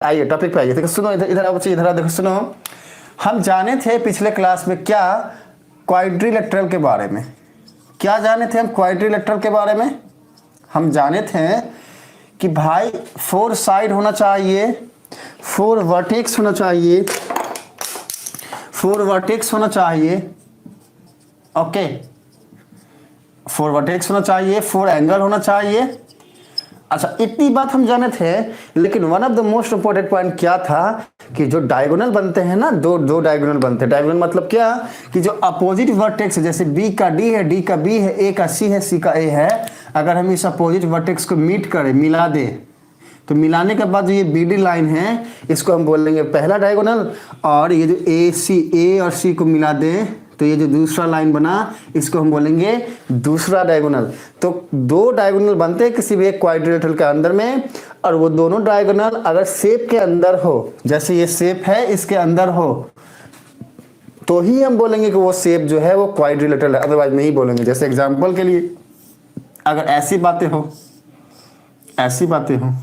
आइए टॉपिक पे आइए। देखो सुनो, इधर इधर आओ बच्चे, इधर आओ। देखो सुनो, हम जाने थे पिछले क्लास में क्या, क्वाड्रिलेटरल के बारे में। क्या जाने थे हम क्वाड्रिलेटरल के बारे में? हम जाने थे कि भाई 4 साइड होना चाहिए, 4 वर्टेक्स होना चाहिए, 4 वर्टेक्स होना चाहिए, ओके, 4 वर्टेक्स होना चाहिए, 4 एंगल होना चाहिए। अच्छा, इतनी बात हम जाने थे, लेकिन one of the most important point क्या था कि जो डायगोनल बनते हैं ना, दो डायगोनल बनते हैं। डायगोनल मतलब क्या कि जो अपोजिट वर्टेक्स, जैसे बी का डी है, डी का बी है, ए का सी है, सी का ए है, अगर हम इस अपोजिट वर्टेक्स को मीट करें, मिला दे, तो मिलाने के बाद जो ये बी डी लाइन है, इसको हम बोलेंगे पहला डायगोनल। और ये जो ए सी, ए और सी को मिला दें तो ये जो दूसरा लाइन बना, इसको हम बोलेंगे दूसरा डायगोनल। तो 2 डायगोनल बनते हैं किसी भी एक क्वाड्रिलेटरल के अंदर में, और वो दोनों डायगोनल अगर शेप के अंदर हो, जैसे ये शेप है इसके अंदर हो, तो ही हम बोलेंगे कि वो शेप जो है वो क्वाड्रिलेटरल है, अदरवाइज नहीं बोलेंगे। जैसे एग्जांपल के लिए अगर ऐसी बातें हो, ऐसी बातें हो,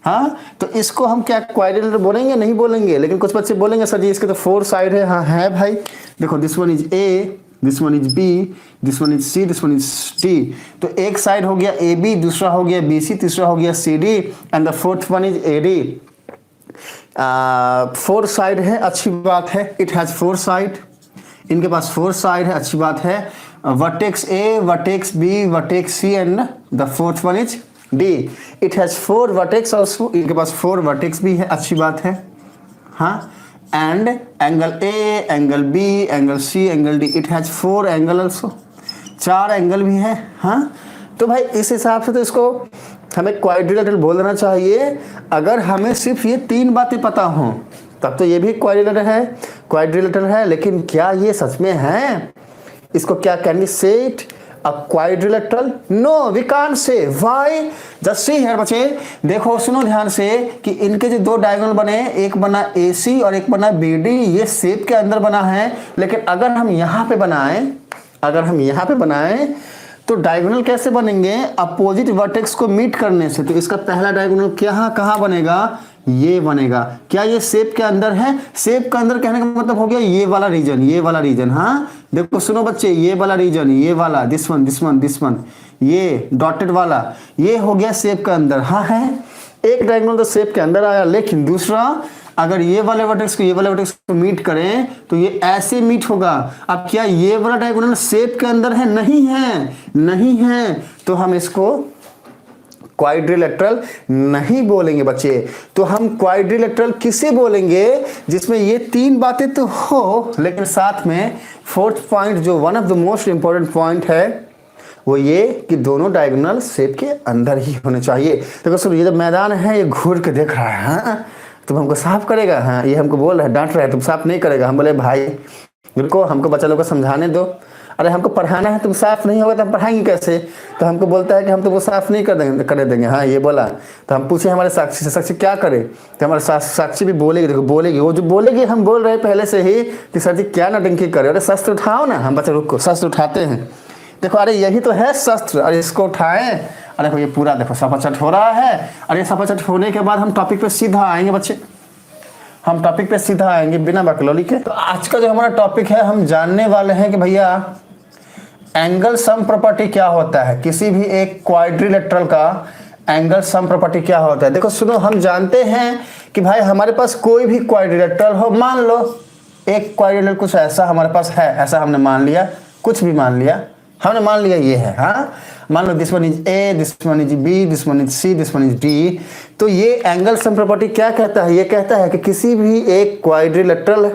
हाँ, तो इसको हम क्या क्वाड्रिलेटरल बोलेंगे? नहीं बोलेंगे। लेकिन कुछ बच्चे बोलेंगे सर जी इसके तो 4 साइड है। हाँ है भाई, देखो this one is A, this one is B, this one is C, this one is D. तो एक साइड हो गया ए बी, दूसरा हो गया बी सी, तीसरा हो गया C D, and the fourth one is a D. 4 side है, अच्छी बात है, इट हैज 4 साइड, इनके पास 4 साइड है, अच्छी बात है। Vertex A, vertex B, vertex C, and the fourth one is D. It has 4 vertex also, इनके पास 4 वर्टेक्स भी है, अच्छी बात है। हाँ, and angle A, angle B, angle C, angle D, it has 4 angle also, 4 angle भी है। हाँ, तो भाई इस हिसाब से तो इसको हमें क्वाड्रिलेटरल बोलना चाहिए। अगर हमें सिर्फ ये 3 बातें पता हों तब तो ये भी क्वाड्रिलेटरल है। लेकिन क्या ये सच में है? इसको क्या कैन वी से it a quadrilateral? No, we can't say. Why? Just see here बच्चे, देखो सुनो ध्यान से कि इनके जो 2 डायगोनल बने, एक बना AC और एक बना BD, ये शेप के अंदर बना है। लेकिन अगर हम यहाँ पे बनाएं, अगर हम यहाँ पे बनाएं तो डायगोनल कैसे बनेंगे? अपोजिट वर्टेक्स को मीट करने से। तो इसका पहला डायगोनल कहाँ बनेगा? ये बनेगा। क्या ये शेप के अंदर है? शेप के अंदर कहने का मतलब हो गया ये वाला रीजन, ये वाला रीजन। हाँ, देखो सुनो बच्चे, ये वाला रीजन, ये वाला, this one, this one, this one, ये डॉटेड वाला, ये हो गया शेप के अंदर। हाँ है, एक डायगोनल तो शेप के अंदर आया, लेकिन दूसरा अगर ये वाले वर्टेक्स को ये वाले वर्टेक्स को मीट करें तो ये ऐसे मीट होगा। अब क्या ये वाला डायगोनल शेप के अंदर है? नहीं है, नहीं है, तो हम इसको क्वाड्रिलेटरल नहीं बोलेंगे बच्चे। तो हम क्वाड्रिलेटरल किसे बोलेंगे? जिसमें ये 3 बातें तो हो, लेकिन साथ में 4th पॉइंट जो one of the most important point है वो ये कि दोनों डायगोनल शेप के अंदर ही होने चाहिए। देखो सुनो, ये जब मैदान है, ये घूर के देख रहा है, हाँ, तुम हमको साफ करेगा? हाँ, ये हमको बोल रहा है, डांट रहा है, तुम साफ नहीं करेगा। हम बोले भाई रुको, हमको बच्चा लोग को समझाने दो। अरे हमको पढ़ाना है, तुम साफ नहीं होगा तो हम पढ़ाएंगे कैसे? तो हमको बोलता है कि हम तो वो साफ नहीं कर देंगे। हाँ, ये बोला। तो हम पूछे हमारे साक्षी से, साक्षी क्या करे? तो हमारे साक्षी भी बोलेगी, देखो बोलेगी, वो जो बोलेगी हम बोल रहे हैं पहले से ही कि सर जी क्या नटंकी करे। अरे शस्त्र उठाओ ना। हम बच्चे रुको, शस्त्र उठाते हैं, देखो अरे यही तो है शस्त्र, अरे इसको उठाएं। अरे देखो ये पूरा देखो सपाचट हो रहा है। अरे सपाचट होने के बाद हम टॉपिक पे सीधा आएंगे बच्चे, हम टॉपिक पे सीधा आएंगे बिना बकलौली के। तो आज का जो हमारा टॉपिक है, हम जानने वाले हैं कि भैया एंगल सम प्रॉपर्टी क्या होता है, किसी भी एक क्वाड्रिलेटरल का एंगल सम प्रॉपर्टी क्या होता है। देखो सुनो, हम जानते हैं कि भाई हमारे पास कोई भी क्वाड्रिलेटरल हो, मान लो एक क्वाड्रिलेटरल कुछ ऐसा हमारे पास है, ऐसा हमने मान लिया, कुछ भी मान लिया, हमने मान लिया ये है। हाँ, मान लो this one is A, this one is B, this one is C, this one is D. तो ये एंगल सम प्रॉपर्टी क्या कहता है? ये कहता है कि किसी भी एक क्वाड्रिलेटरल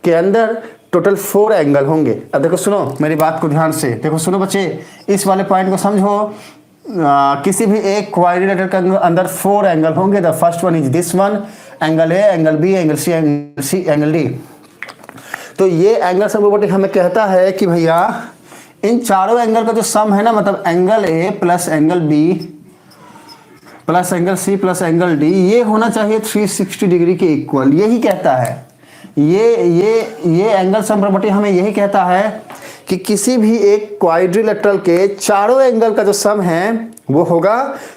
के अंदर टोटल 4 एंगल होंगे। अब देखो सुनो मेरी बात को ध्यान से, देखो सुनो बच्चे, इस वाले पॉइंट को समझो। किसी भी एक क्वाड्रिलेटरल के अंदर 4 एंगल होंगे। The first one is this one, angle A, angle B, angle C, angle D. तो ये एंगल सम प्रॉपर्टी हमें कहता है कि भैया इन चारों एंगल का जो सम है ना, मतलब एंगल ए plus angle B plus angle C plus angle D, ये होना चाहिए 360 डिग्री के इक्वल। यही कहता है ये एंगल सम प्रॉपर्टी हमें यही कहता है कि किसी भी एक क्वाड्रिलेटरल के चारों एंगल का जो सम है वो होगा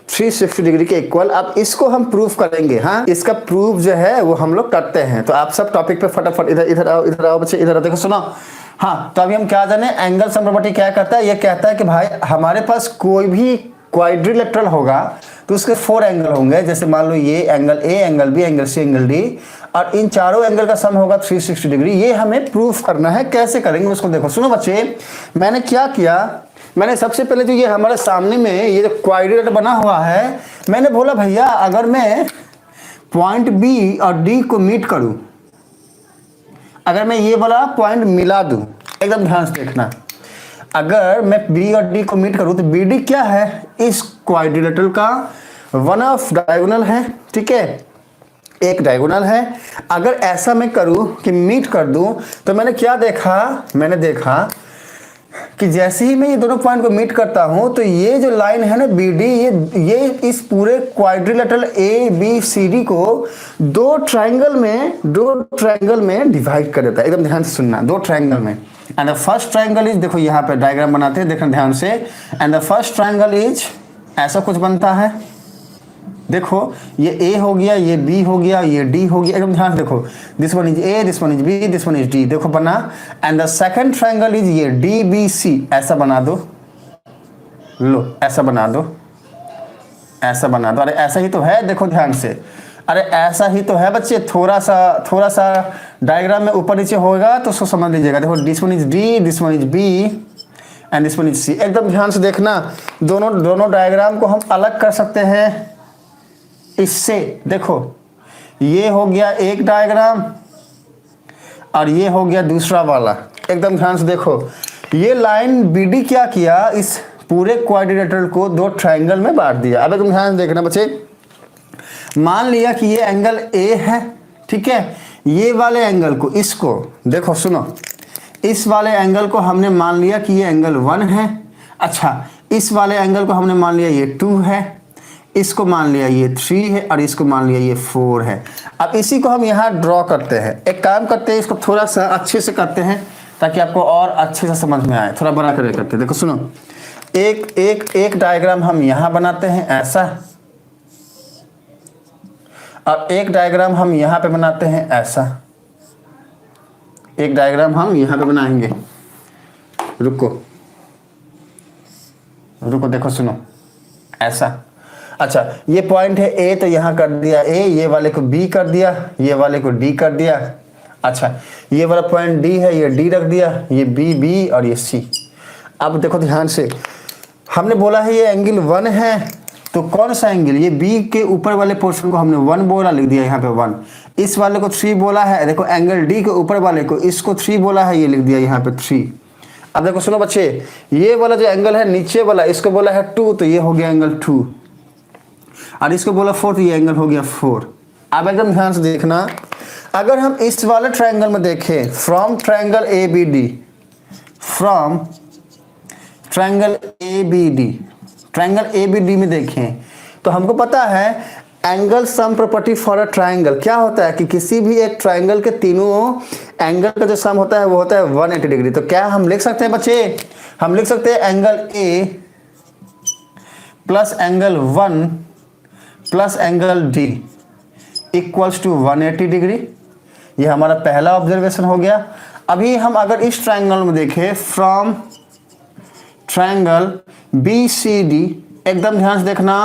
360 डिग्री के इक्वल। अब इसको हम प्रूफ करेंगे। हाँ, इसका प्रूफ जो है वो हम लोग करते हैं। तो आप सब टॉपिक पे फटाफट इधर आओ बच्चे, इधर देखो, सुनो। हाँ, तो अभी हम क्या जाने, एंगल सम प्रॉपर्टी क्या करता है, ये कहता है कि भाई हमारे पास कोई भी क्वाड्रिलेटरल होगा तो उसके 4 एंगल होंगे। जैसे मान लो ये angle A, angle B, angle C, angle D, और इन चारों एंगल का सम होगा 360 डिग्री। ये हमें प्रूफ करना है। कैसे करेंगे उसको देखो। सुनो बच्चे, मैंने क्या किया, मैंने सबसे पहले जो ये हमारे सामने में ये जो क्वाड्रिलेटरल बना हुआ है, मैंने बोला भैया अगर मैं पॉइंट बी और डी को मीट करूं, अगर मैं ये वाला पॉइंट मिला दूं, एकदम ध्यान से देखना, अगर मैं बी और डी को मीट करूं तो बी डी क्या है, इस क्वाड्रिलेटरल का वन ऑफ डायगोनल है। ठीक है, एक डायगोनल है। अगर ऐसा मैं करूं कि मीट कर दूं तो मैंने क्या देखा, मैंने देखा कि जैसे ही मैं ये दोनों पॉइंट को मीट करता हूं तो ये जो लाइन है ना बी डी, ये इस पूरे quadrilateral A B C D को दो ट्रायंगल में डिवाइड कर देता है। एकदम ध्यान से सुनना, 2 ट्रायंगल में। And the first triangle is, देखो यहाँ पे डायग्राम बनाते हैं, देखना ध्यान से। And the first triangle is ऐसा कुछ बनता है। देखो ये ए हो गया, ये बी हो गया, ये डी हो गया। एकदम ध्यान से देखो, this one is A, this one is B, this one is D. देखो बना। And the second triangle is ये डी बी सी। ऐसा बना दो, लो ऐसा बना दो, ऐसा बना दो। अरे ऐसा ही तो है, देखो ध्यान से, अरे ऐसा ही तो है बच्चे। थोड़ा सा डायग्राम में ऊपर नीचे होगा तो उसको समझ लीजिएगा। देखो this one is D, this one is B and this one is C. एकदम ध्यान से देखना, दोनों डायग्राम को हम अलग कर सकते हैं इससे। देखो ये हो गया एक डायग्राम और ये हो गया दूसरा वाला। एकदम ध्यान से देखो, ये लाइन बीडी क्या किया, इस पूरे क्वाड्रिलेटरल को 2 ट्रायंगल में बांट दिया। अब एकदम ध्यान से देखना बच्चे, मान लिया कि ये एंगल ए है। ठीक है, ये वाले एंगल को, इसको देखो सुनो, इस वाले एंगल को हमने मान लिया कि ये एंगल 1 है। अच्छा, इस वाले एंगल को हमने मान लिया ये 2 है, इसको मान लिया ये 3 है और इसको मान लिया ये 4 है। अब इसी को हम यहाँ ड्रॉ करते हैं। एक काम करते हैं, इसको थोड़ा सा अच्छे से करते हैं ताकि आपको और अच्छे से समझ में आए। थोड़ा बड़ा करके करते हैं। देखो सुनो, एक डायग्राम हम यहाँ बनाते हैं ऐसा, और एक डायग्राम हम यहाँ पे बनाते हैं ऐसा। एक डायग्राम हम यहाँ पे बनाएंगे। रुको देखो सुनो, ऐसा। अच्छा, ये पॉइंट है ए, तो यहाँ कर दिया ए, ये वाले को बी कर दिया, ये वाले को डी कर दिया। अच्छा, ये वाला पॉइंट डी है, ये डी रख दिया, ये बी और ये सी। अब देखो ध्यान से, हमने बोला है ये एंगल 1 है, तो कौन सा एंगल, ये बी के ऊपर वाले पोर्शन को हमने 1 बोला, लिख दिया यहाँ पे 1। इस वाले को 3 बोला है। देखो एंगल डी के ऊपर वाले को, इसको 3 बोला है, ये लिख दिया यहाँ पे 3। अब देखो सुनो बच्चे, ये वाला जो एंगल है नीचे वाला, इसको बोला है 2, तो ये हो गया एंगल 2, और इसको बोला 4, तो ये एंगल हो गया 4। अब एकदम ध्यान से देखना, अगर हम इस वाले ट्रायंगल में देखें, from triangle A B D, from triangle A B D, triangle A B D में देखें तो हमको पता है angle sum property for a triangle क्या होता है कि किसी भी एक ट्रायंगल के तीनों एंगल का जो सम होता है वो होता है 180 डिग्री। तो क्या हम लिख सकते हैं बच्चे, हम लिख सकते हैं angle A plus angle 1 plus angle D equals to 180 degree. ये हमारा पहला ऑब्जर्वेशन हो गया। अभी हम अगर इस ट्रायंगल में देखें, from triangle B C D, एकदम ध्यान से देखना,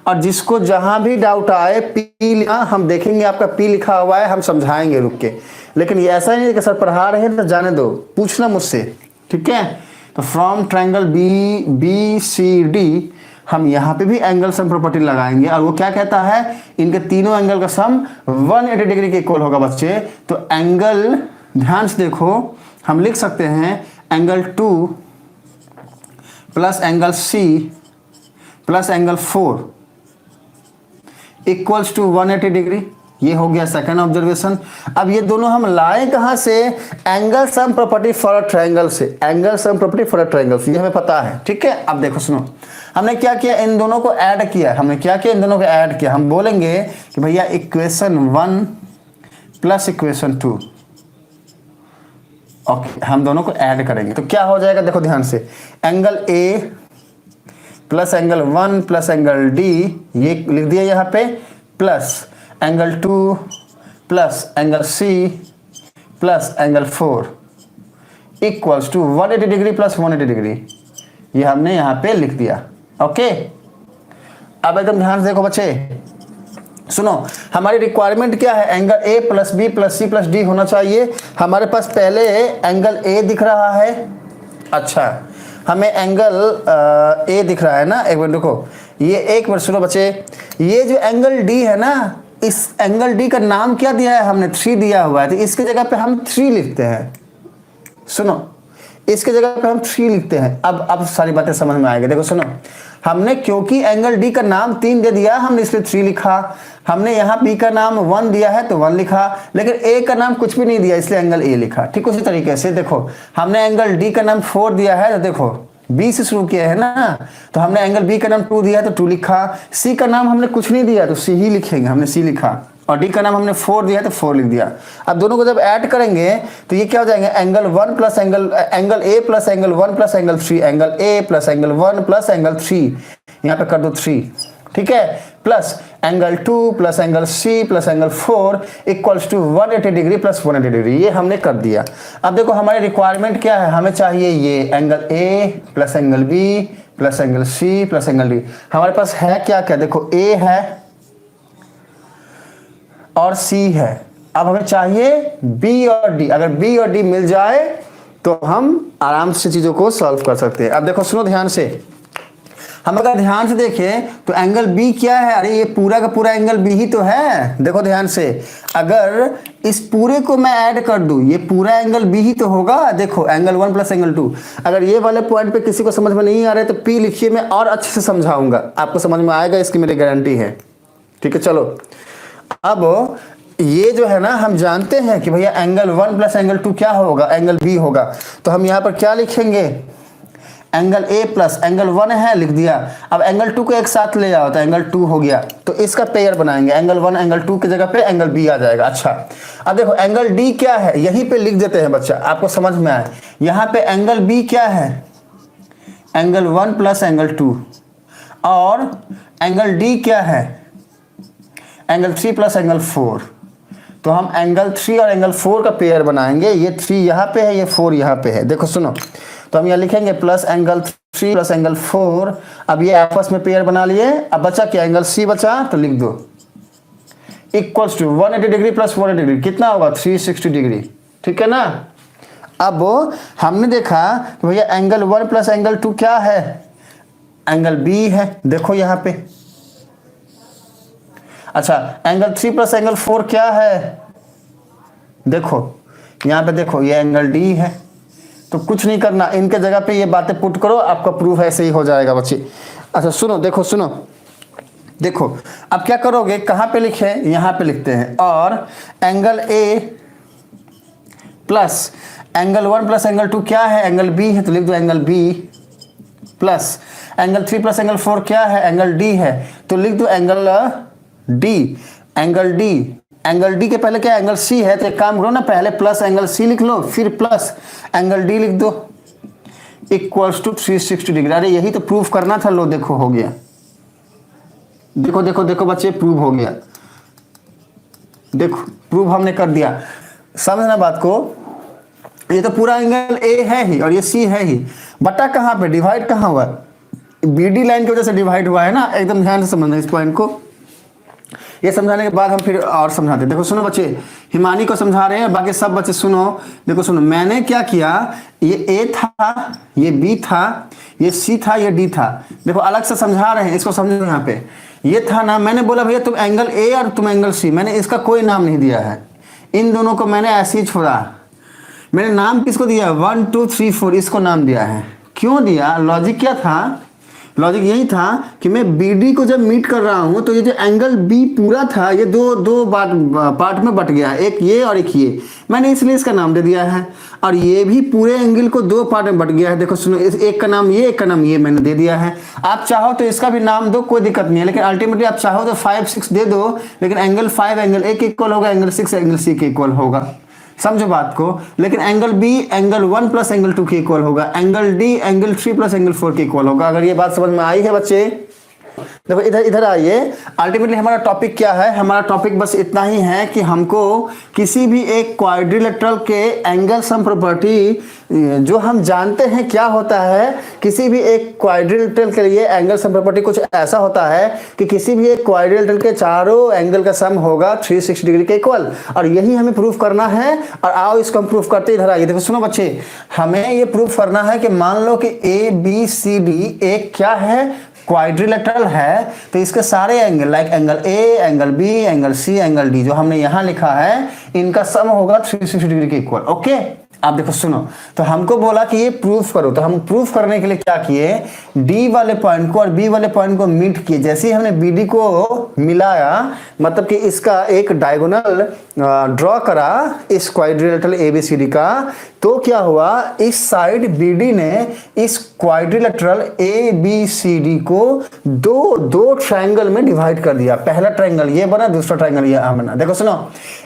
और जिसको जहां भी डाउट आए पी लिखा, हम देखेंगे आपका पी लिखा हुआ है, हम समझाएंगे रुक के। लेकिन ये ऐसा नहीं है कि सर पढ़ा रहे हैं तो जाने दो, पूछना मुझसे, ठीक है। तो from triangle B C D हम यहाँ पे भी एंगल सम प्रॉपर्टी लगाएंगे, और वो क्या कहता है, इनके तीनों एंगल का सम 180 डिग्री के इक्वल होगा बच्चे। तो एंगल, ध्यान से देखो, हम लिख सकते हैं angle 2 plus angle C plus angle 4 equals to 180 degree. ये हो गया सेकंड ऑब्जर्वेशन। अब ये दोनों हम लाए कहां से, angle sum property for a triangle से, angle sum property for a triangle से, ये हमें पता है, ठीक है। अब देखो सुनो, हमने क्या किया, इन दोनों को ऐड किया। हमने क्या किया, इन दोनों को ऐड किया। हम बोलेंगे कि भैया इक्वेशन 1 प्लस इक्वेशन 2 ओके, हम दोनों को ऐड करेंगे तो क्या हो जाएगा, देखो ध्यान से, एंगल ए plus angle 1 plus angle D, ये लिख दिया यहाँ पे, plus angle 2 plus angle C plus angle 4 equals to 180 degree plus 180 degree, ये हमने यहाँ पे लिख दिया। ओके, अब एकदम ध्यान से देखो बच्चे, सुनो, हमारी रिक्वायरमेंट क्या है, एंगल ए plus B plus C plus D होना चाहिए। हमारे पास पहले एंगल ए दिख रहा है, अच्छा हमें एंगल ए दिख रहा है ना, एक मिनट देखो, ये एक मिनट सुनो बच्चे, ये जो एंगल डी है ना, इस एंगल डी का नाम क्या दिया है हमने, 3 दिया हुआ है, तो इसके जगह पे हम 3 लिखते हैं। सुनो, इसके जगह पे हम 3 लिखते हैं। अब सारी बातें समझ में आएगी। देखो सुनो, हमने क्योंकि एंगल डी का नाम 3 दे दिया, हमने इसलिए 3 लिखा। हमने यहाँ बी का नाम 1 दिया है तो 1 लिखा, लेकिन ए का नाम कुछ भी नहीं दिया इसलिए एंगल ए लिखा। ठीक उसी तरीके से देखो, हमने एंगल डी का नाम 4 दिया है तो देखो बी से शुरू किया है ना, तो हमने एंगल बी का नाम 2 दिया है तो 2 लिखा। सी का नाम हमने कुछ नहीं दिया तो सी ही लिखेंगे, हमने सी लिखा। और डी का नाम हमने 4 दिया है तो 4 लिख दिया। अब दोनों को जब ऐड करेंगे तो ये क्या हो जाएंगे, एंगल 1 प्लस एंगल ए plus angle 1 plus angle 3, angle ए प्लस एंगल 1 प्लस एंगल 3, यहाँ पे कर दो 3, ठीक है, plus angle 2 plus angle C plus angle 4 equals to 180 degree plus 180 degree, ये हमने कर दिया। अब देखो हमारी रिक्वायरमेंट क्या है, हमें चाहिए ये एंगल ए plus angle B plus angle C plus angle D. हमारे पास है क्या क्या, देखो ए है और सी है। अब हमें चाहिए बी और डी, अगर बी और डी मिल जाए तो हम आराम से चीजों को सॉल्व कर सकते हैं। अब देखो सुनो ध्यान से, हम अगर ध्यान से देखें तो एंगल बी क्या है, अरे ये पूरा का पूरा एंगल बी ही तो है। देखो ध्यान से, अगर इस पूरे को मैं ऐड कर दूं, ये पूरा एंगल बी ही तो होगा। देखो एंगल 1 प्लस एंगल 2, अगर ये वाले पॉइंट पे किसी को समझ में नहीं आ रहा है तो पी लिखिए, मैं और अच्छे से समझाऊंगा, आपको समझ में आएगा, इसकी मेरी गारंटी है। ठीक है, चलो अब ये जो है ना, हम जानते हैं कि भैया एंगल 1 प्लस एंगल 2 क्या होगा, एंगल बी होगा। तो हम यहाँ पर क्या लिखेंगे, एंगल ए प्लस एंगल 1 है, लिख दिया। अब एंगल 2 को एक साथ ले आओ तो एंगल 2 हो गया, तो इसका पेयर बनाएंगे, एंगल 1 एंगल 2 की जगह पे एंगल बी आ जाएगा। अच्छा, अब देखो एंगल डी क्या है, यहीं पे लिख देते हैं बच्चा, आपको समझ में आए। यहाँ पे एंगल बी क्या है, एंगल 1 प्लस एंगल 2, और एंगल डी क्या है, एंगल 3 प्लस एंगल 4। तो हम एंगल 3 और एंगल 4 का पेयर बनाएंगे, ये 3 यहाँ पे है, ये 4 यहाँ पे है। देखो सुनो, तो हम यहाँ लिखेंगे प्लस एंगल 3 प्लस एंगल 4। अब ये आपस में पेयर बना लिए। अब बचा क्या, एंगल सी बचा, तो लिख दो equals to 180 degree plus 180 degree, कितना होगा 360 डिग्री। ठीक है ना। अब हमने देखा कि भैया एंगल 1 प्लस एंगल 2 क्या है, एंगल बी है, देखो यहाँ पे। अच्छा, एंगल 3 प्लस एंगल 4 क्या है, देखो यहाँ पे, देखो ये एंगल डी है। तो कुछ नहीं करना, इनके जगह पे ये बातें पुट करो, आपका प्रूफ ऐसे ही हो जाएगा बच्चे। अच्छा सुनो, देखो सुनो, देखो अब क्या करोगे, कहाँ पे लिखे, यहाँ पे लिखते हैं। और एंगल ए प्लस एंगल 1 प्लस एंगल 2 क्या है, एंगल बी है, तो लिख दो angle B, plus angle 3 plus angle 4 क्या है, एंगल डी है, तो लिख दो angle D, angle D. Angle D के पहले क्या, एंगल सी है, तो एक काम करो ना, पहले प्लस एंगल सी लिख लो, फिर प्लस एंगल डी लिख दो, इक्वल्स टू 360 डिग्री। अरे यही तो प्रूफ करना था, लो देखो हो गया। देखो देखो देखो बच्चे, प्रूव हो गया, देखो प्रूव हमने कर दिया। समझना बात को, ये तो पूरा एंगल ए है ही और ये सी है ही, बटा कहाँ पे, डिवाइड कहाँ हुआ, बीडी लाइन की वजह से डिवाइड हुआ है ना। एकदम ध्यान से समझना इस पॉइंट को। ये समझाने के बाद हम फिर और समझाते। देखो सुनो बच्चे, हिमानी को समझा रहे हैं, बाकी सब बच्चे सुनो। देखो सुनो, मैंने क्या किया, ये ए था, ये बी था, ये सी था, ये डी था। देखो अलग से समझा रहे हैं, इसको समझो। यहाँ पे ये था ना, मैंने बोला भैया तुम एंगल ए और तुम एंगल सी, मैंने इसका कोई नाम नहीं दिया है, इन दोनों को मैंने ऐसे ही छोड़ा। मैंने नाम किसको दिया, 1 2 3 4 इसको नाम दिया है। क्यों दिया, लॉजिक क्या था, लॉजिक यही था कि मैं BD को जब मीट कर रहा हूं तो ये जो एंगल B पूरा था, ये दो पार्ट में बट गया, एक ये और एक ये, मैंने इसलिए इसका नाम दे दिया है। और ये भी पूरे एंगल को 2 पार्ट में बट गया है। देखो सुनो, एक का नाम ये, एक का नाम ये मैंने दे दिया है। आप चाहो तो इसका भी नाम दो, कोई दिक्कत नहीं है, लेकिन अल्टीमेटली आप चाहो तो 5 6 दे दो, लेकिन एंगल 5 एंगल A के इक्वल होगा, एंगल 6 एंगल C के इक्वल होगा। समझो बात को। लेकिन angle B angle 1 plus angle 2 के इक्वल होगा, angle D angle 3 plus angle 4 के इक्वल होगा। अगर ये बात समझ में आई है बच्चे, देखो इधर इधर आइए। अल्टीमेटली हमारा टॉपिक क्या है? हमारा टॉपिक बस इतना ही है कि हमको किसी भी एक क्वाड्रिलेटरल के एंगल सम प्रॉपर्टी, जो हम जानते हैं क्या होता है, किसी भी एक क्वाड्रिलेटरल के लिए एंगल सम प्रॉपर्टी कुछ ऐसा होता है कि किसी भी एक क्वाड्रिलेटरल के चारों एंगल का सम होगा 360 डिग्री के इक्वल, और यही हमें प्रूफ करना है। और आओ इसको हम प्रूफ करते इधर आइए। देखो सुनो बच्चे, हमें ये प्रूफ करना है कि मान लो कि ए बी सी डी एक क्या है, क्वाड्रिलेटरल है, तो इसके सारे angle like angle A angle B angle C angle D जो हमने यहां लिखा है, इनका सम होगा 360 डिग्री के इक्वल। ओके, आप देखो सुनो, तो हमको बोला कि ये प्रूफ करो, तो हम प्रूफ करने के लिए क्या किए, डी वाले पॉइंट को और बी वाले पॉइंट को मीट किए। जैसे ही हमने बी डी को मिलाया, मतलब कि इसका एक डायगोनल ड्रॉ करा इस क्वाड्रिलेटरल एबीसीडी का, तो क्या हुआ, इस साइड बीडी ने इस क्वाड्रिलेटरल एबीसीडी को दो ट्रायंगल में डिवाइड कर दिया। पहला ट्रायंगल ये बना, दूसरा ट्रायंगल ये बना। देखो सुनो,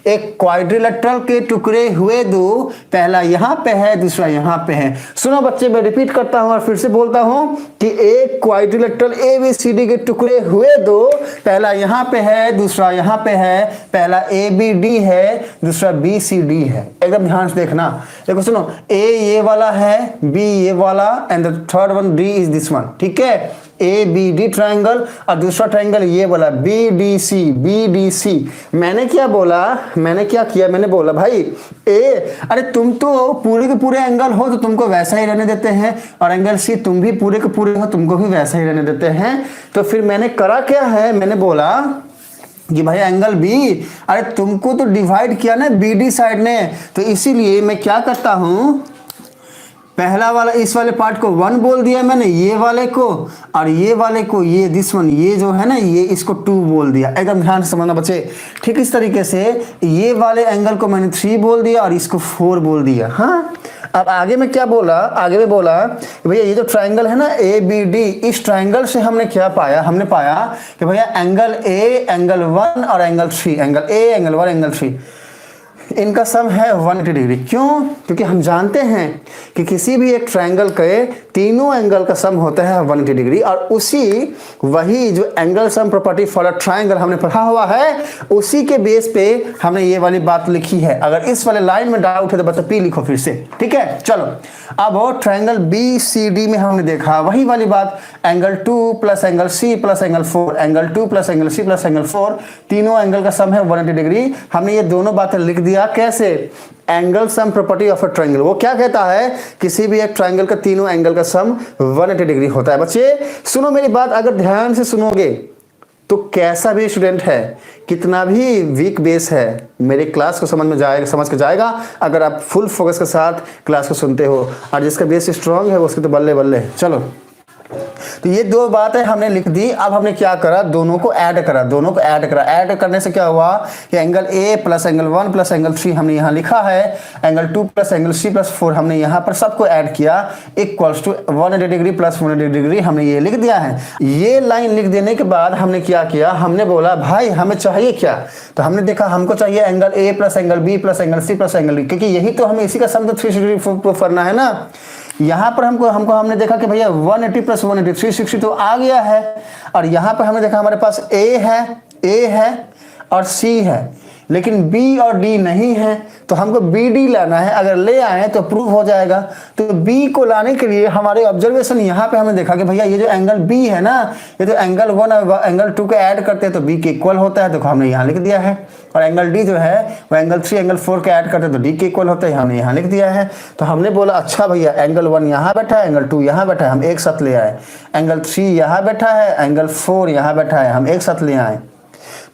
एक क्वाड्रिलेटरल के टुकड़े हुए दो, पहला यहां पे है, दूसरा यहां पे है। सुनो बच्चे, मैं रिपीट करता हूं और फिर से बोलता हूं कि एक क्वाड्रिलेटरल एबीसीडी के टुकड़े हुए दो, पहला यहां पे है, दूसरा यहां पे है, पहला एबीडी है, दूसरा बीसीडी है। एकदम ध्यान से देखना। देखो सुनो, ए ये वाला है, बी ये वाला, and the third one D is this one. ठीक है, ए बी डी ट्रायंगल, और दूसरा ट्रायंगल ये वाला बी डी सी। मैंने क्या बोला, मैंने क्या किया, मैंने बोला भाई ए, अरे तुम तो पूरे के पूरे एंगल हो तो तुमको वैसा ही रहने देते हैं, और एंगल सी तुम भी पूरे के पूरे हो, तुमको भी वैसा ही रहने देते हैं। तो फिर मैंने करा क्या है, मैंने बोला कि भाई एंगल बी, अरे तुमको तो डिवाइड किया ना बीडी साइड ने, तो इसीलिए मैं क्या करता हूं, पहला वाला इस वाले पार्ट को 1 बोल दिया मैंने, ये वाले को, और ये वाले को ये दिस वन, ये जो है ना, ये इसको 2 बोल दिया। एकदम ध्यान से समझना बच्चे। ठीक इस तरीके से ये वाले एंगल को मैंने 3 बोल दिया और इसको 4 बोल दिया। हाँ, अब आगे में क्या बोला, आगे में बोला भैया ये जो ट्रायंगल है ना ए बी डी, इस ट्रायंगल से हमने क्या पाया, हमने पाया कि भैया एंगल ए एंगल 1 और angle 3, angle A angle 1 angle 3, इनका सम है 180 डिग्री। क्यों? क्योंकि हम जानते हैं कि किसी भी एक ट्रायंगल के तीनों एंगल का सम होता है 180 डिग्री, और उसी वही जो angle sum property for a triangle हमने पढ़ा हुआ है, उसी के बेस पे हमने ये वाली बात लिखी है। अगर इस वाले लाइन में डाउट है तो बता पी लिखो फिर से। ठीक है, चलो अब ट्रायंगल बी सी डी में हमने देखा वही वाली बात, angle 2 plus angle C plus angle 4, angle 2 plus angle C plus angle 4, तीनों एंगल का सम है 180 डिग्री। हमने ये दोनों बातें लिख दिया। कैसे? Angle sum property of a triangle, वो क्या कहता है, किसी भी एक ट्रायंगल का तीनों एंगल का सम 180 डिग्री होता है। बच्चे सुनो मेरी बात, अगर ध्यान से सुनोगे तो कैसा भी स्टूडेंट है, कितना भी वीक बेस है, मेरे क्लास को समझ के जाएगा अगर आप फुल फोकस के साथ क्लास को सुनते हो, और जिसका बेस स्ट्रांग है उसके तो बल्ले बल्ले। चलो, तो ये दो बातें हमने लिख दी। अब हमने क्या करा, दोनों को ऐड करा। ऐड करने से क्या हुआ कि एंगल ए प्लस एंगल 1 प्लस एंगल 3 हमने यहाँ लिखा है, angle 2 plus angle C plus 4 हमने यहाँ पर सबको ऐड किया, equals to 180 degree plus 180 degree हमने ये लिख दिया है। ये लाइन लिख देने के बाद हमने क्या किया, हमने बोला भाई हमें चाहिए क्या, तो हमने देखा हमको चाहिए एंगल ए plus angle B plus angle C plus angle D, क्योंकि यही तो हमें इसी का सम 360 डिग्री प्रूफ करना है ना। यहाँ पर हमने देखा कि भैया 180 प्लस 180 360 तो आ गया है, और यहाँ पर हमने देखा हमारे पास ए है और सी है, लेकिन B और D नहीं है, तो हमको BD लाना है। अगर ले आए तो प्रूव हो जाएगा। तो B को लाने के लिए हमारे ऑब्जर्वेशन यहाँ पे हमने देखा कि भैया ये जो एंगल B है ना, ये तो एंगल 1 और एंगल 2 को ऐड करते हैं तो B के इक्वल होता है, तो हमने यहाँ लिख दिया है। और एंगल D जो है वो एंगल 3 एंगल 4 के ऐड करते हैं तो D के इक्वल होता है, हमने यहाँ लिख दिया है। तो हमने बोला अच्छा भैया एंगल 1 यहाँ बैठा है, एंगल 2 यहाँ बैठा है, हम एक साथ ले आए। एंगल 3 यहाँ बैठा है, एंगल 4 यहाँ बैठा है, हम एक साथ ले आए।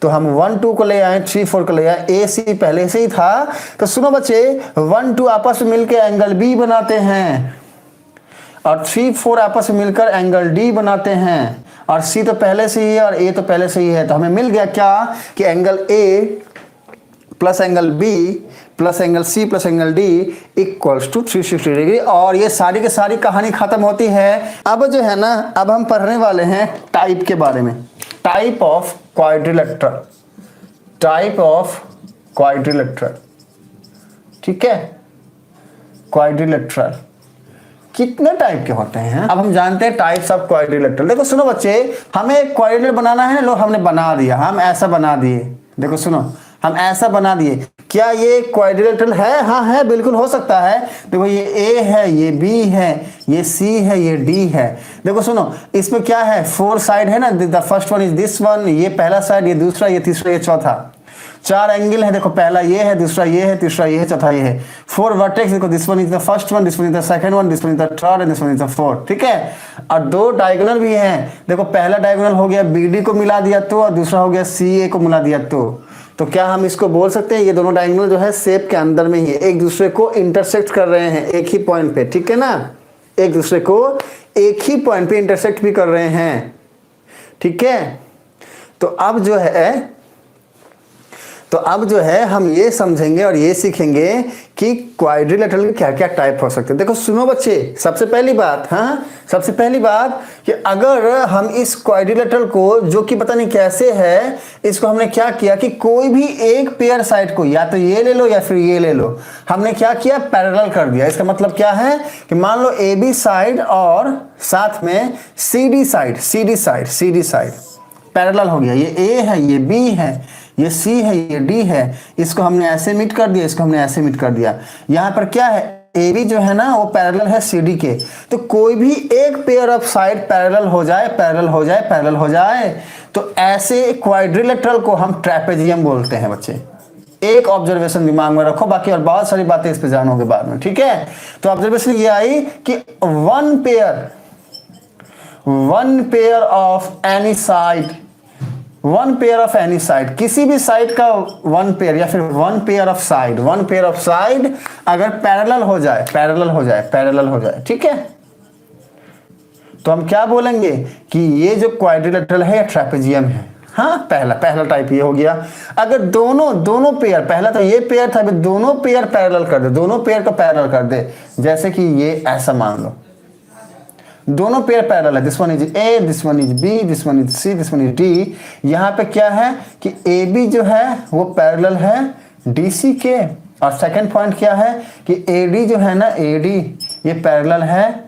तो हम 1 2 को ले आए, 3 4 को ले आए, ए सी पहले से ही था। तो सुनो बच्चे, 1 2 आपस में मिलकर एंगल बी बनाते हैं, और 3 4 आपस में मिलकर एंगल डी बनाते हैं, और सी तो पहले से ही है और ए तो पहले से ही है। तो हमें मिल गया क्या कि angle A plus angle B plus angle C plus angle D equals to 360 degree. और ये सारी की सारी कहानी खत्म होती है। अब जो है ना, अब हम पढ़ने वाले हैं टाइप के बारे में, टाइप ऑफ क्वाड्रिलेटरल, ठीक है। क्वाड्रिलेटरल कितने टाइप के होते हैं, अब हम जानते हैं टाइप्स ऑफ क्वाड्रिलेटरल। देखो सुनो बच्चे, हमें एक क्वाड्रिलेटरल बनाना है, लो हमने बना दिया, हम ऐसा बना दिए। देखो सुनो, हम ऐसा बना दिए, क्या ये क्वाड्रिलेटरल है? हाँ है, बिल्कुल हो सकता है। देखो ये ए है, ये बी है, ये सी है, ये डी है। देखो सुनो, इसमें क्या है, 4 साइड है ना, the first one is this one, ये पहला साइड, ये दूसरा, ये तीसरा, ये चौथा। 4 एंगल है, देखो पहला ये है, दूसरा ये है, तीसरा ये है, चौथा ये है। 4 वर्टेक्स, देखो this one is the first one, this one is the second one, this one is the third and this one is the fourth, ठीक है। और 2 डायगोनल भी हैं, देखो पहला डायगोनल हो गया BD को मिला दिया तो, और दूसरा हो गया CA को मिला दिया तो क्या हम इसको बोल सकते हैं ये दोनों डायगोनल जो है शेप के अंदर में ही एक दूसरे को इंटरसेक्ट कर रहे हैं एक ही पॉइंट पे, ठीक है ना, एक दूसरे को एक ही पॉइंट पे इंटरसेक्ट भी कर रहे हैं, ठीक है। तो अब जो है हम ये समझेंगे और ये सीखेंगे कि क्वाड्रिलेटरल के क्या क्या टाइप हो सकते हैं। देखो सुनो बच्चे, सबसे पहली बात, हाँ सबसे पहली बात कि अगर हम इस क्वाड्रिलेटरल को, जो कि पता नहीं कैसे है, इसको हमने क्या किया कि कोई भी एक पेयर साइड को या तो ये ले लो या फिर ये ले लो, हमने क्या किया, पैरेलल कर दिया। इसका मतलब क्या है कि मान लो AB साइड और साथ में CD साइड पैरेलल हो गया। ये A है, ये B है, ये C है, ये D है, इसको हमने ऐसे मीट कर दिया, इसको हमने ऐसे मीट कर दिया। यहाँ पर क्या है, AB जो है ना वो पैरेलल है CD के। तो कोई भी एक पेयर ऑफ साइड पैरेलल हो जाए तो ऐसे क्वाड्रिलेटरल को हम ट्रेपेजियम बोलते हैं बच्चे। एक ऑब्जर्वेशन दिमाग में रखो, बाकी और बहुत सारी बातें इस पे जानोगे बाद में, ठीक है। तो ऑब्जर्वेशन ये आई कि one pair of any side, किसी भी साइड का वन पेयर या फिर वन पेयर ऑफ साइड अगर पैरेलल हो जाए, ठीक है, तो हम क्या बोलेंगे कि ये जो क्वाड्रिलेटरल है ये ट्रेपेजियम है। हाँ, पहला टाइप ये हो गया। अगर दोनों पेयर, पहला तो ये पेयर था, अभी दोनों पेयर पैरेलल कर दे, दोनों पेयर को पैरेलल कर दे, जैसे कि ये ऐसा मान लो, दोनों पेयर पैरेलल है, this one is A, this one is B, this one is C, this one is D। यहाँ पे क्या है कि AB जो है वो पैरेलल है DC के, और सेकंड पॉइंट क्या है कि AD जो है ना, AD ये पैरेलल है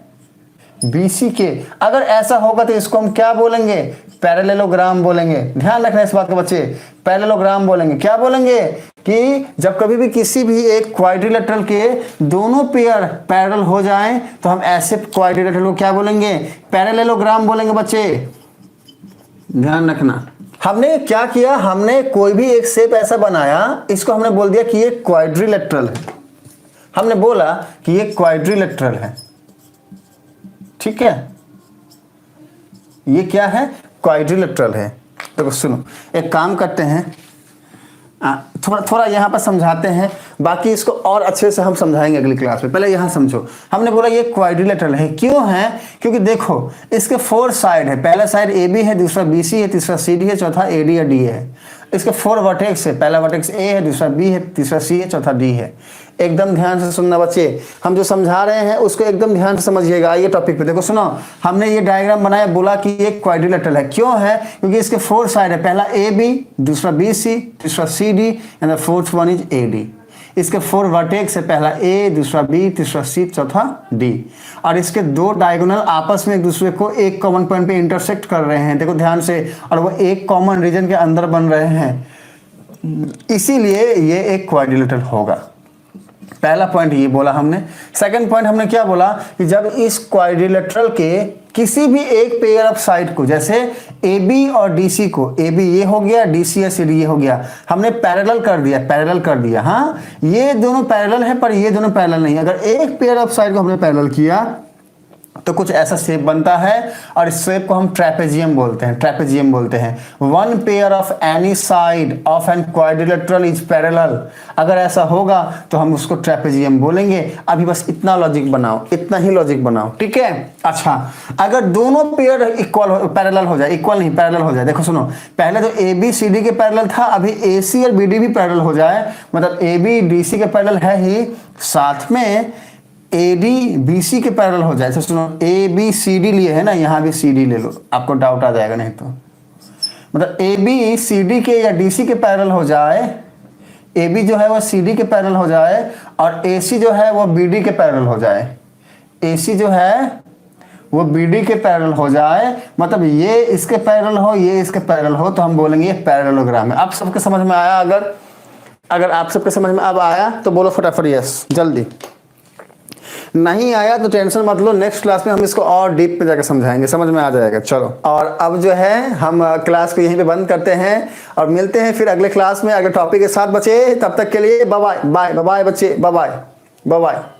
BC के। अगर ऐसा होगा तो इसको हम क्या बोलेंगे, पैरेललोग्राम बोलेंगे। ध्यान रखना इस बात को बच्चे, पैरेललोग्राम बोलेंगे। क्या बोलेंगे कि जब कभी भी किसी भी एक क्वाड्रिलेटरल के दोनों पेयर पैरेलल हो जाएं तो हम ऐसे क्वाड्रिलेटरल को क्या बोलेंगे, पैरेललोग्राम बोलेंगे बच्चे। ध्यान रखना, हमने क्या किया, हमने कोई भी एक शेप ऐसा बनाया, इसको हमने बोल दिया कि ये क्वाड्रिलेटरल है, हमने बोला कि ये क्वाड्रिलेटरल है, ठीक है, ये क्या है, क्वाड्रिलेटरल है। तो सुनो, एक काम करते हैं, थोड़ा यहां पर समझाते हैं, बाकी इसको और अच्छे से हम समझाएंगे अगली क्लास में। पहले यहां समझो, हमने बोला ये क्वाड्रिलेटरल है, क्यों है, क्योंकि देखो इसके 4 साइड है, पहला साइड AB है, दूसरा BC है, तीसरा CD है, चौथा AD या D है। इसके 4 वर्टेक्स है, पहला वर्टेक्स A है, दूसरा B है, तीसरा C है, चौथा D है। एकदम ध्यान से सुनना बच्चे, हम जो समझा रहे हैं उसको एकदम ध्यान से समझिएगा। आइए टॉपिक पे, देखो सुनो, हमने ये डायग्राम बनाया, बोला कि ये क्वाड्रिलेटरल है, क्यों है, क्योंकि इसके 4 साइड है, पहला AB, दूसरा BC, तीसरा CD and the fourth one is AD। इसके 4 वर्टेक्स है, पहला A, दूसरा B, तीसरा C, चौथा D, और इसके 2 डायगोनल आपस में एक दूसरे को एक कॉमन पॉइंट पे इंटरसेक्ट कर रहे हैं, देखो ध्यान से, और वो एक कॉमन रीजन के अंदर बन रहे हैं, इसीलिए ये एक क्वाड्रिलेटरल होगा। पहला पॉइंट ये बोला हमने। सेकंड पॉइंट हमने क्या बोला कि जब इस क्वाड्रिलेटरल के किसी भी एक पेयर ऑफ साइड को, जैसे AB और DC को, AB ये हो गया, DC या CD ये हो गया, हमने पैरेलल कर दिया। हाँ, ये दोनों पैरेलल है पर ये दोनों पैरेलल नहीं। अगर एक पेयर ऑफ साइड को हमने पैरेलल किया तो कुछ ऐसा शेप बनता है, और इस शेप को हम ट्रेपेजियम बोलते हैं। One pair of any side of an quadrilateral is parallel, अगर ऐसा होगा तो हम उसको ट्रेपेजियम बोलेंगे। अभी बस इतना ही लॉजिक बनाओ, ठीक है। अच्छा, अगर दोनों पेयर पैरेलल हो जाए, देखो सुनो, पहले तो AB CD के पैरेलल था, अभी AC और BD भी पैरेलल हो जाए, मतलब AB DC के पैरेलल है ही, साथ में AD BC के पैरेलल हो जाए। सुनो, AB CD लिए है ना, यहाँ भी CD ले लो, आपको डाउट आ जाएगा नहीं तो, मतलब AB CD के या DC के पैरेलल हो जाए, ए बी जो है वो सी डी के पैरेलल हो जाए और ए सी जो है वो बी डी के पैरेलल हो जाए, ए सी जो है वो बी डी के पैरेलल हो जाए, मतलब ये इसके पैरेलल हो, ये इसके पैरेलल हो, तो हम बोलेंगे ये पैरेललोग्राम है। आप सबके समझ में आया? अगर आप सबके समझ में अब आया तो बोलो फटाफट यस जल्दी। नहीं आया तो टेंशन मत लो, नेक्स्ट क्लास में हम इसको और डीप पे जाकर समझाएंगे, समझ में आ जाएगा। चलो, और अब जो है हम क्लास को यहीं पे बंद करते हैं और मिलते हैं फिर अगले क्लास में अगले टॉपिक के साथ बच्चे। तब तक के लिए बाय बाय बाय बाय बच्चे, बाय बाय बाय बाय।